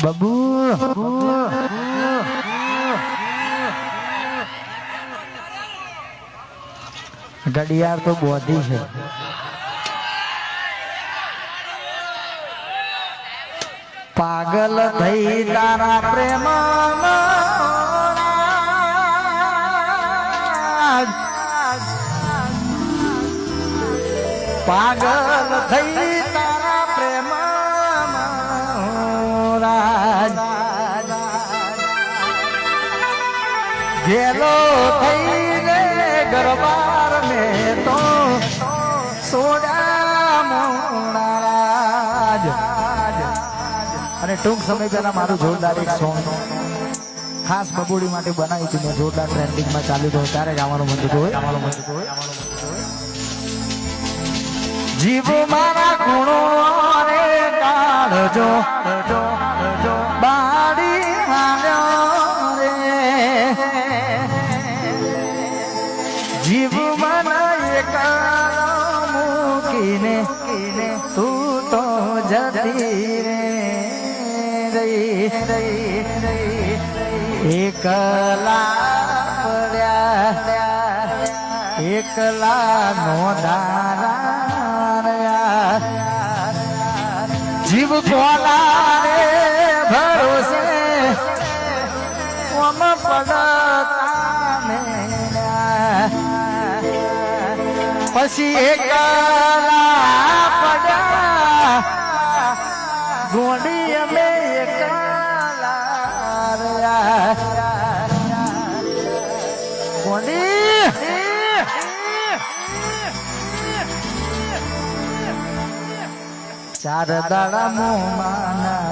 બબુ ઘડિયાળ તો બોધી છે. પાગલ થઈ તારા પ્રેમ પાગલ થઈ તારા પ્રેમ ઘેરો થઈ રે ગરબાર મેં તો સોડા મોરાજ. અને ટૂંક સમય પહેલા મારું જોરદાર એક સોંગ ખાસ બબુડી માટે બનાવ્યું હતું. મેં જોરદાર ટ્રેન્ડિંગમાં ચાલ્યું હતું ત્યારે જ આવવાનું મન થતું હોય. જીવ મારા ગુણો રે કાઢજો બાળી હાલ્યો રે. જીવ મને એકલા મૂકીને તું તો જતી રે એકલા પડ્યા એકલા નો દારા જીવ કોલા રે ભરોસે ઓમ પડતા પછી એકલા પડ્યા ગોડી અમે એકલા ગોડી ચાર દાડા મોમાના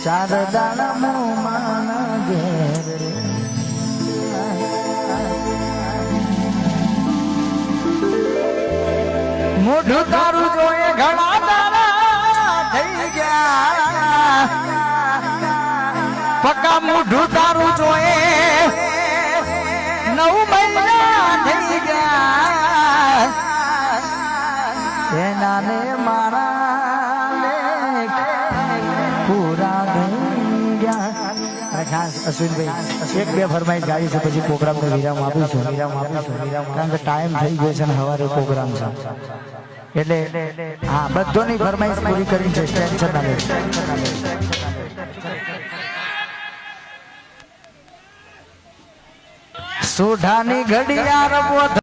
ચાર દાડા મોમાના ઘેર મોઢું તારું જોઈએ ઘણા દાડા થઈ ગયા પક્કા મોઢું તારું જોઈએ 9 મહિના થઈ ગયા એના ને મારા પૂરા થઈ ગયા. ખાસ અશ્વિનભાઈ 1-2 ફરમાઈશ ગાડી છે પછી પ્રોગ્રામને વિરામ આપું છું કારણ કે ટાઈમ થઈ ગયો છે ને સવારે પ્રોગ્રામ છે એટલે હા બધોની ફરમાઈશ પૂરી કરી છે. ટેન્શન ના લે. સોઢાની ઘડિયાળ